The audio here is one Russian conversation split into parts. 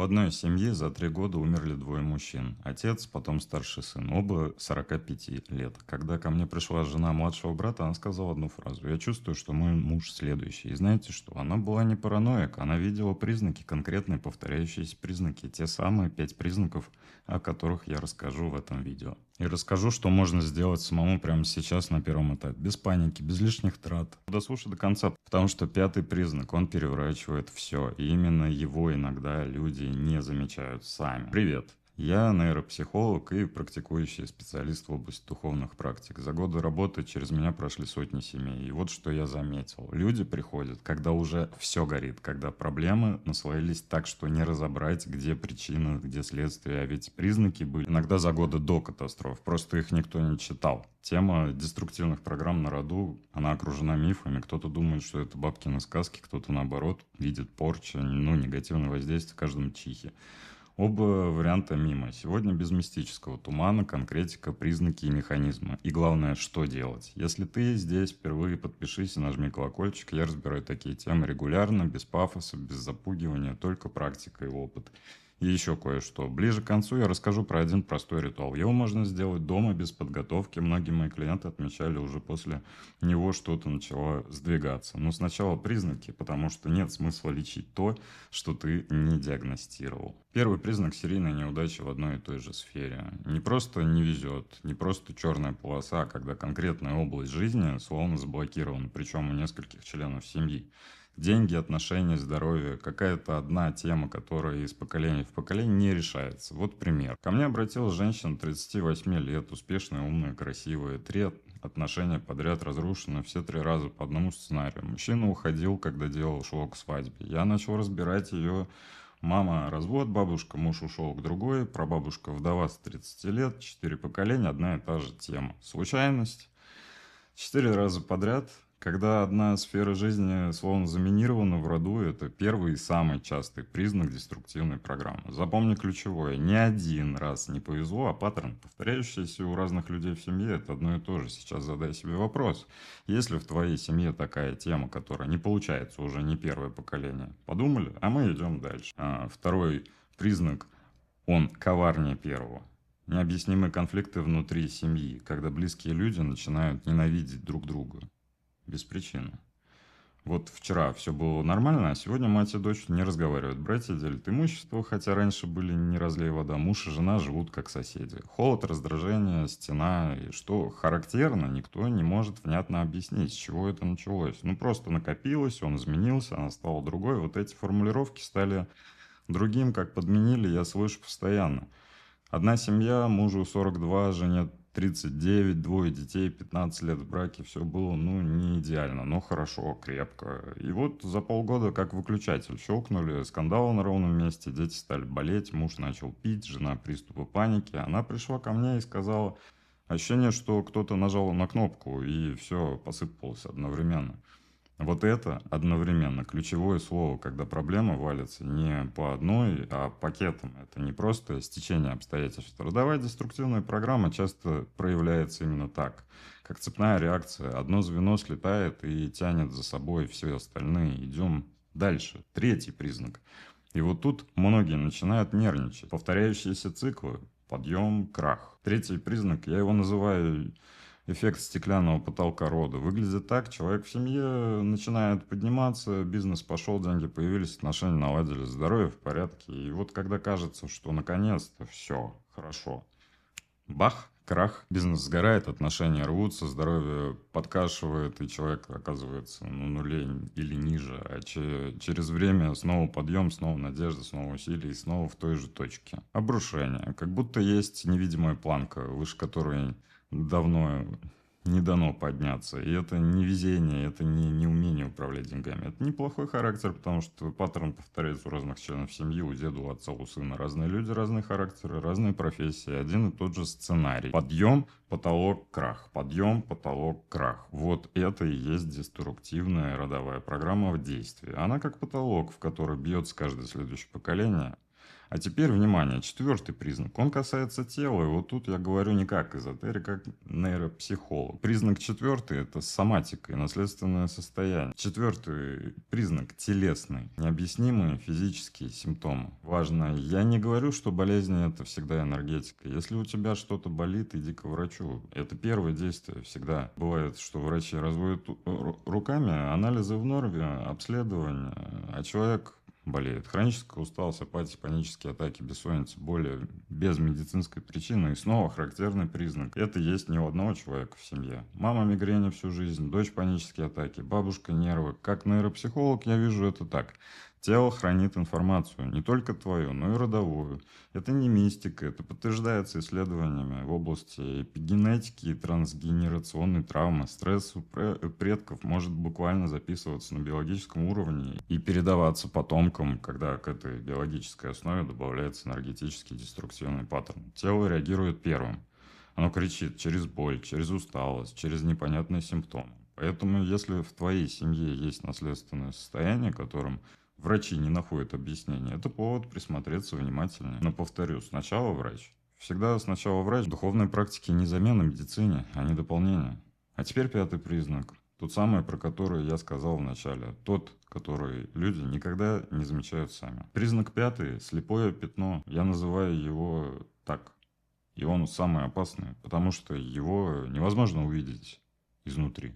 У одной семьи за 3 года умерли двое мужчин. Отец, потом старший сын, оба 45 лет. Когда ко мне пришла жена младшего брата, она сказала одну фразу. Я чувствую, что мой муж следующий. И знаете что? Она была не параноик, она видела признаки, конкретные повторяющиеся признаки. Те самые 5 признаков, о которых я расскажу в этом видео. И расскажу, что можно сделать самому прямо сейчас на первом этапе. Без паники, без лишних трат. Дослушай до конца, потому что 5-й признак, он переворачивает все. И именно его иногда люди не замечают сами. Привет! Я нейропсихолог и практикующий специалист в области духовных практик. За годы работы через меня прошли сотни семей. И вот что я заметил. Люди приходят, когда уже все горит, когда проблемы наслоились так, что не разобрать, где причина, где следствие. А ведь признаки были иногда за годы до катастроф. Просто их никто не читал. Тема деструктивных программ на роду, она окружена мифами. Кто-то думает, что это бабкины сказки, кто-то наоборот видит порчу, негативное воздействие в каждом чихе. Оба варианта мимо. Сегодня без мистического тумана, конкретика, признаки и механизмы. И главное, что делать. Если ты здесь впервые, подпишись и нажми колокольчик. Я разбираю такие темы регулярно, без пафоса, без запугивания, только практика и опыт. И еще кое-что. Ближе к концу я расскажу про один простой ритуал. Его можно сделать дома без подготовки. Многие мои клиенты отмечали, уже после него что-то начало сдвигаться. Но сначала признаки, потому что нет смысла лечить то, что ты не диагностировал. Первый признак — серийной неудачи в одной и той же сфере. Не просто не везет, не просто черная полоса, а когда конкретная область жизни словно заблокирована, причем у нескольких членов семьи. Деньги, отношения, здоровье, какая-то одна тема, которая из поколения в поколение не решается. Вот пример. Ко мне обратилась женщина 38 лет, успешная, умная, красивая. 3 отношения подряд разрушены, все 3 раза по одному сценарию. Мужчина уходил, когда дело шло к свадьбе. Я начал разбирать ее. Мама — развод, бабушка, муж ушел к другой, прабабушка вдова с 30 лет, 4 поколения, одна и та же тема. Случайность? 4 раза подряд, когда одна сфера жизни словно заминирована в роду, это первый и самый частый признак деструктивной программы. Запомни ключевое: не один раз не повезло, а паттерн, повторяющийся у разных людей в семье, это одно и то же. Сейчас задай себе вопрос: если в твоей семье такая тема, которая не получается уже не первое поколение, подумали? А мы идем дальше. Второй признак, он коварнее первого. Необъяснимые конфликты внутри семьи, когда близкие люди начинают ненавидеть друг друга без причины. Вот вчера все было нормально, а сегодня мать и дочь не разговаривают. Братья делят имущество, хотя раньше были не разлей вода. Муж и жена живут как соседи. Холод, раздражение, стена. И что характерно, никто не может внятно объяснить, с чего это началось. Ну, просто накопилось, он изменился, она стала другой. Вот эти формулировки стали другим, как подменили, я слышу постоянно. Одна семья, мужу 42, жене 39, двое детей, 15 лет в браке. Все было, не идеально, но хорошо, крепко. И вот за полгода как выключатель щелкнули, скандалы на ровном месте, дети стали болеть, муж начал пить, жена приступы паники. Она пришла ко мне и сказала: ощущение, что кто-то нажал на кнопку, и все посыпалось одновременно. Вот это одновременно ключевое слово, когда проблема валится не по одной, а пакетом. Это не просто стечение обстоятельств. Родовая деструктивная программа часто проявляется именно так, как цепная реакция. Одно звено слетает и тянет за собой все остальные. Идем дальше. Третий признак. И вот тут многие начинают нервничать. Повторяющиеся циклы. Подъем, крах. Третий признак, я его называю эффект стеклянного потолка рода. Выглядит так: человек в семье начинает подниматься, бизнес пошел, деньги появились, отношения наладились, здоровье в порядке. И вот когда кажется, что наконец-то все хорошо, бах, крах, бизнес сгорает, отношения рвутся, здоровье подкашивает, и человек оказывается на нуле или ниже. А через время снова подъем, снова надежда, снова усилия, и снова в той же точке. Обрушение. Как будто есть невидимая планка, выше которой давно не дано подняться. И это не везение, это не неумение управлять деньгами. Это неплохой характер, потому что паттерн повторяется у разных членов семьи, у деда, у отца, у сына. Разные люди, разные характеры, разные профессии. Один и тот же сценарий. Подъем, потолок, крах. Подъем, потолок, крах. Вот это и есть деструктивная родовая программа в действии. Она как потолок, в который бьется каждое следующее поколение. А теперь, внимание, четвертый признак. Он касается тела, и вот тут я говорю не как эзотерик, как нейропсихолог. Признак четвертый – это соматика и наследственное состояние. Четвертый признак – телесный, необъяснимые физические симптомы. Важно, я не говорю, что болезни – это всегда энергетика. Если у тебя что-то болит, иди к врачу. Это первое действие всегда. Бывает, что врачи разводят руками, анализы в норме, обследование, а человек болеет. Хроническая усталость, апатия, панические атаки, бессонница, боли без медицинской причины. И снова характерный признак. Это есть не у одного человека в семье. Мама мигрени всю жизнь, дочь панические атаки, бабушка нервы. Как нейропсихолог я вижу это так. Тело хранит информацию, не только твою, но и родовую. Это не мистика, это подтверждается исследованиями в области эпигенетики и трансгенерационной травмы. Стресс у предков может буквально записываться на биологическом уровне и передаваться потомкам, когда к этой биологической основе добавляется энергетический деструктивный паттерн. Тело реагирует первым. Оно кричит через боль, через усталость, через непонятные симптомы. Поэтому, если в твоей семье есть наследственное состояние, которым врачи не находят объяснения, это повод присмотреться внимательнее. Но повторю, сначала врач. Всегда сначала врач. Духовные практики не замена медицине, а не дополнение. А теперь пятый признак. Тот самый, про который я сказал в начале. Тот, который люди никогда не замечают сами. Признак пятый – слепое пятно. Я называю его так. И он самый опасный, потому что его невозможно увидеть изнутри.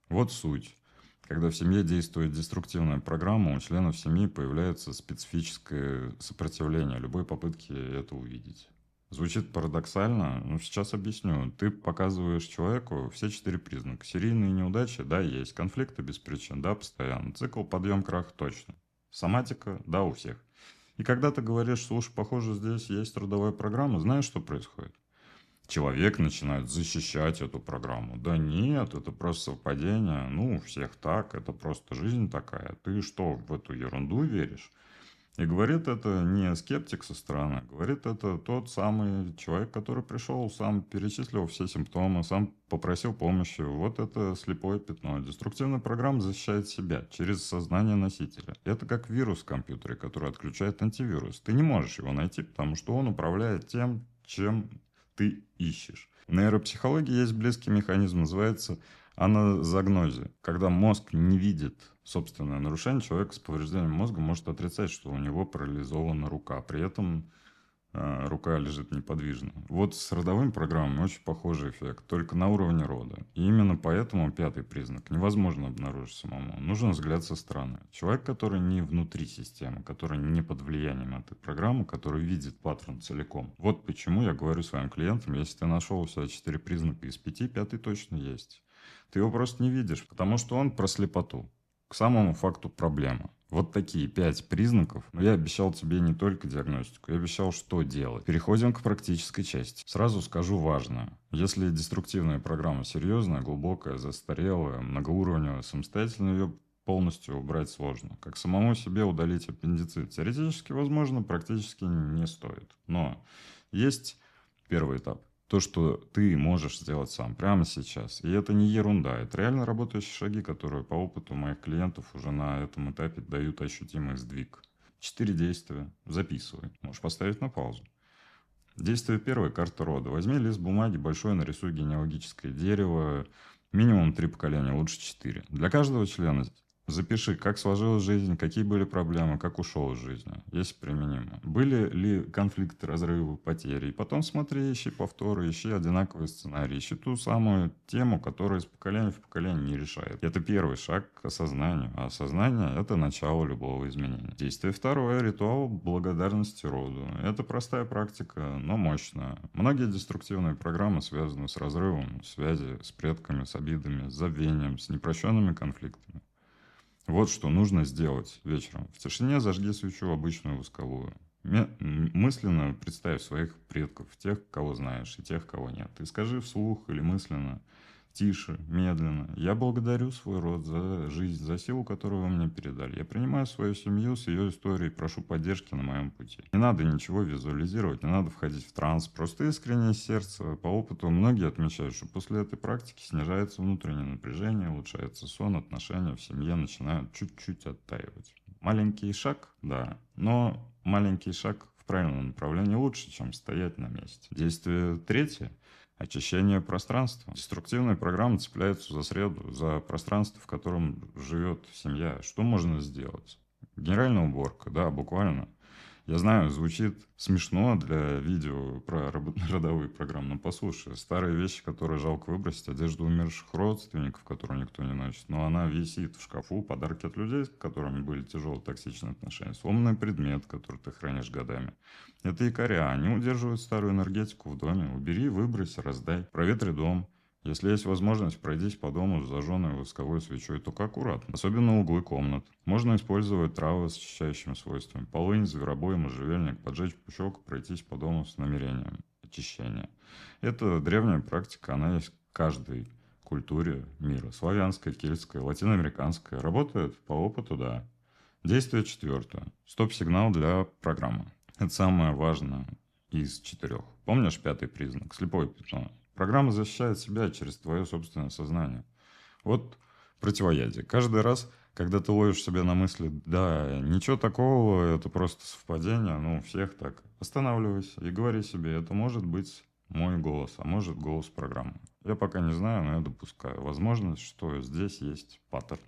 Вот суть. Когда в семье действует деструктивная программа, у членов семьи появляется специфическое сопротивление любой попытке это увидеть. Звучит парадоксально, но сейчас объясню. Ты показываешь человеку все 4 признака. Серийные неудачи, да, есть. Конфликты без причин, да, постоянно. Цикл подъем-крах, точно. Соматика, да, у всех. И когда ты говоришь, слушай, похоже, здесь есть трудовая программа, знаешь, что происходит? Человек начинает защищать эту программу. Да нет, это просто совпадение. Ну, у всех так, это просто жизнь такая. Ты что, в эту ерунду веришь? И говорит это не скептик со стороны, говорит это тот самый человек, который пришел, сам перечислил все симптомы, сам попросил помощи. Вот это слепое пятно. Деструктивная программа защищает себя через сознание носителя. Это как вирус в компьютере, который отключает антивирус. Ты не можешь его найти, потому что он управляет тем, чем ты ищешь. В нейропсихологии есть близкий механизм, называется аназогнозе. Когда мозг не видит собственное нарушение, человек с повреждением мозга может отрицать, что у него парализована рука. При этом рука лежит неподвижно. Вот с родовыми программами очень похожий эффект, только на уровне рода. И именно поэтому пятый признак невозможно обнаружить самому. Нужен взгляд со стороны. Человек, который не внутри системы, который не под влиянием этой программы, который видит паттерн целиком. Вот почему я говорю своим клиентам, если ты нашел у себя 4 признака из 5, пятый точно есть. Ты его просто не видишь, потому что он про слепоту. К самому факту проблема. Вот такие 5 признаков. Но я обещал тебе не только диагностику, я обещал, что делать. Переходим к практической части. Сразу скажу важное. Если деструктивная программа серьезная, глубокая, застарелая, многоуровневая, самостоятельно ее полностью убрать сложно. Как самому себе удалить аппендицит. Теоретически возможно, практически не стоит. Но есть первый этап. То, что ты можешь сделать сам прямо сейчас. И это не ерунда. Это реально работающие шаги, которые по опыту моих клиентов уже на этом этапе дают ощутимый сдвиг. 4 действия. Записывай. Можешь поставить на паузу. Действие первое. Карта рода. Возьми лист бумаги большой, нарисуй генеалогическое дерево. Минимум 3 поколения, лучше 4. Для каждого члена запиши, как сложилась жизнь, какие были проблемы, как ушел из жизни, если применимо. Были ли конфликты, разрывы, потери. И потом смотри, ищи повторы, ищи одинаковые сценарии, ищи ту самую тему, которая из поколения в поколение не решает. Это первый шаг к осознанию. А осознание – это начало любого изменения. Действие второе – ритуал благодарности роду. Это простая практика, но мощная. Многие деструктивные программы связаны с разрывом связи с предками, с обидами, с забвением, с непрощенными конфликтами. Вот что нужно сделать вечером. В тишине зажги свечу обычную восковую. Мысленно представь своих предков, тех, кого знаешь, и тех, кого нет. И скажи вслух или мысленно, тише, медленно. Я благодарю свой род за жизнь, за силу, которую вы мне передали. Я принимаю свою семью с ее историей, прошу поддержки на моем пути. Не надо ничего визуализировать, не надо входить в транс. Просто искреннее сердце. По опыту многие отмечают, что после этой практики снижается внутреннее напряжение, улучшается сон, отношения в семье начинают чуть-чуть оттаивать. Маленький шаг, да, но маленький шаг в правильном направлении лучше, чем стоять на месте. Действие третье. Очищение пространства. Деструктивные программы цепляются за среду, за пространство, в котором живет семья. Что можно сделать? Генеральная уборка, да, буквально. Я знаю, звучит смешно для видео про родовые программы, но послушай, старые вещи, которые жалко выбросить, одежду умерших родственников, которую никто не носит, но она висит в шкафу, подарки от людей, с которыми были тяжелые токсичные отношения, сломанный предмет, который ты хранишь годами. Это якоря, они удерживают старую энергетику в доме. Убери, выбрось, раздай, проветри дом. Если есть возможность, пройдись по дому с зажженной восковой свечой, только аккуратно. Особенно углы комнат. Можно использовать травы с очищающими свойствами. Полынь, зверобой, можжевельник, поджечь пучок, пройтись по дому с намерением очищения. Это древняя практика, она есть в каждой культуре мира. Славянская, кельтская, латиноамериканская. Работает по опыту, да. Действие четвертое. Стоп-сигнал для программы. Это самое важное из 4. Помнишь 5-й признак? Слепое пятно. Программа защищает себя через твое собственное сознание. Вот противоядие. Каждый раз, когда ты ловишь себя на мысли, да, ничего такого, это просто совпадение, ну, у всех так, останавливайся и говори себе, это может быть мой голос, а может голос программы. Я пока не знаю, но я допускаю. Возможность, что здесь есть паттерн.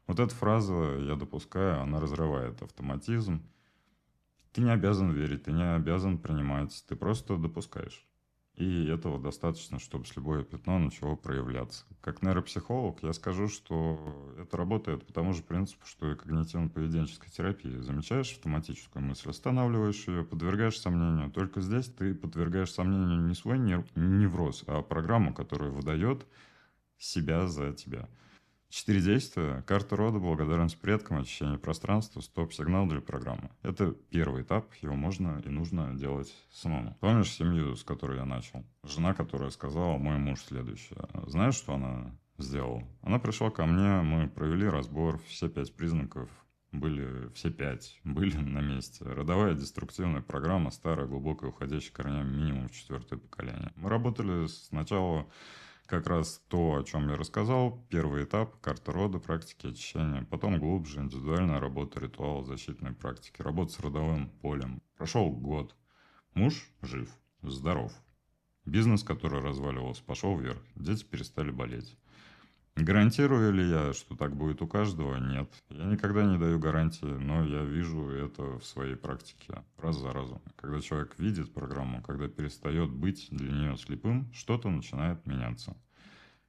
Вот эта фраза «я допускаю», она разрывает автоматизм. Ты не обязан верить, ты не обязан принимать, ты просто допускаешь. И этого достаточно, чтобы слепое пятно начало проявляться. Как нейропсихолог я скажу, что это работает по тому же принципу, что и когнитивно-поведенческой терапии. Замечаешь автоматическую мысль, останавливаешь ее, подвергаешь сомнению. Только здесь ты подвергаешь сомнению не свой невроз, а программу, которая выдает себя за тебя. 4 действия. Карта рода, благодарность предкам, очищение пространства, стоп-сигнал для программы. Это первый этап, его можно и нужно делать самому. Помнишь семью, с которой я начал? Жена, которая сказала, мой муж следующее. Знаешь, что она сделала? Она пришла ко мне, мы провели разбор, все 5 признаков все 5 были на месте. Родовая деструктивная программа, старая, глубокая, уходящая корнями минимум в 4-е поколение. Мы работали сначала как раз то, о чем я рассказал. Первый этап – карта рода, практики очищения. Потом глубже, индивидуальная работа, ритуал, защитные практики, работа с родовым полем. Прошел год. Муж жив, здоров. Бизнес, который разваливался, пошел вверх. Дети перестали болеть. Гарантирую ли я, что так будет у каждого? Нет. Я никогда не даю гарантии, но я вижу это в своей практике раз за разом. Когда человек видит программу, когда перестает быть для нее слепым, что-то начинает меняться.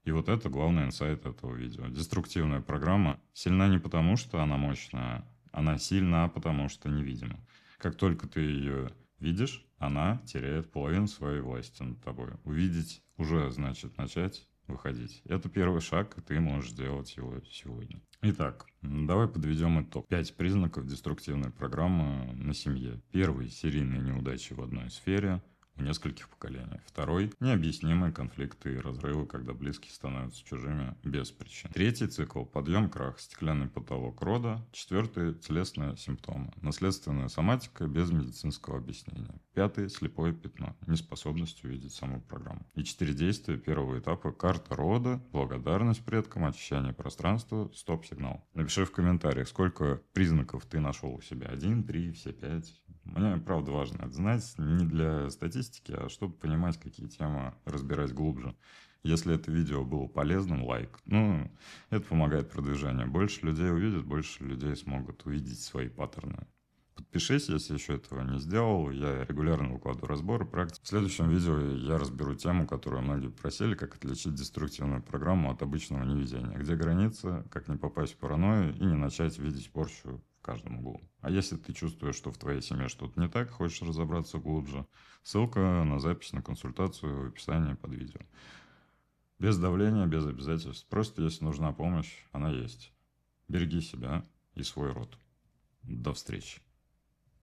И вот это главный инсайт этого видео. Деструктивная программа сильна не потому, что она мощная, она сильна, потому что невидима. Как только ты ее видишь, она теряет половину своей власти над тобой. Увидеть уже значит начать выходить. Это первый шаг, и ты можешь сделать его сегодня. Итак, давай подведем итог. 5 признаков деструктивной программы на семье. Первый – серийные неудачи в одной сфере в нескольких поколениях. Второй – необъяснимые конфликты и разрывы, когда близкие становятся чужими без причин. Третий цикл – подъем, крах, стеклянный потолок рода. Четвертый – телесные симптомы, наследственная соматика без медицинского объяснения. Пятый – слепое пятно, неспособность увидеть саму программу. И 4 действия первого этапа – карта рода, благодарность предкам, очищение пространства, стоп-сигнал. Напиши в комментариях, сколько признаков ты нашел у себя. 1, 3, все 5. Мне, правда, важно это знать не для статистики, а чтобы понимать, какие темы разбирать глубже. Если это видео было полезным, лайк. Ну, это помогает продвижению. Больше людей увидят, больше людей смогут увидеть свои паттерны. Подпишись, если еще этого не сделал. Я регулярно выкладываю разборы практик. В следующем видео я разберу тему, которую многие просили, как отличить деструктивную программу от обычного невезения. Где граница, как не попасть в паранойю и не начать видеть порчу в каждом углу. А если ты чувствуешь, что в твоей семье что-то не так, хочешь разобраться глубже, ссылка на запись на консультацию в описании под видео. Без давления, без обязательств. Просто если нужна помощь, она есть. Береги себя и свой род. До встречи.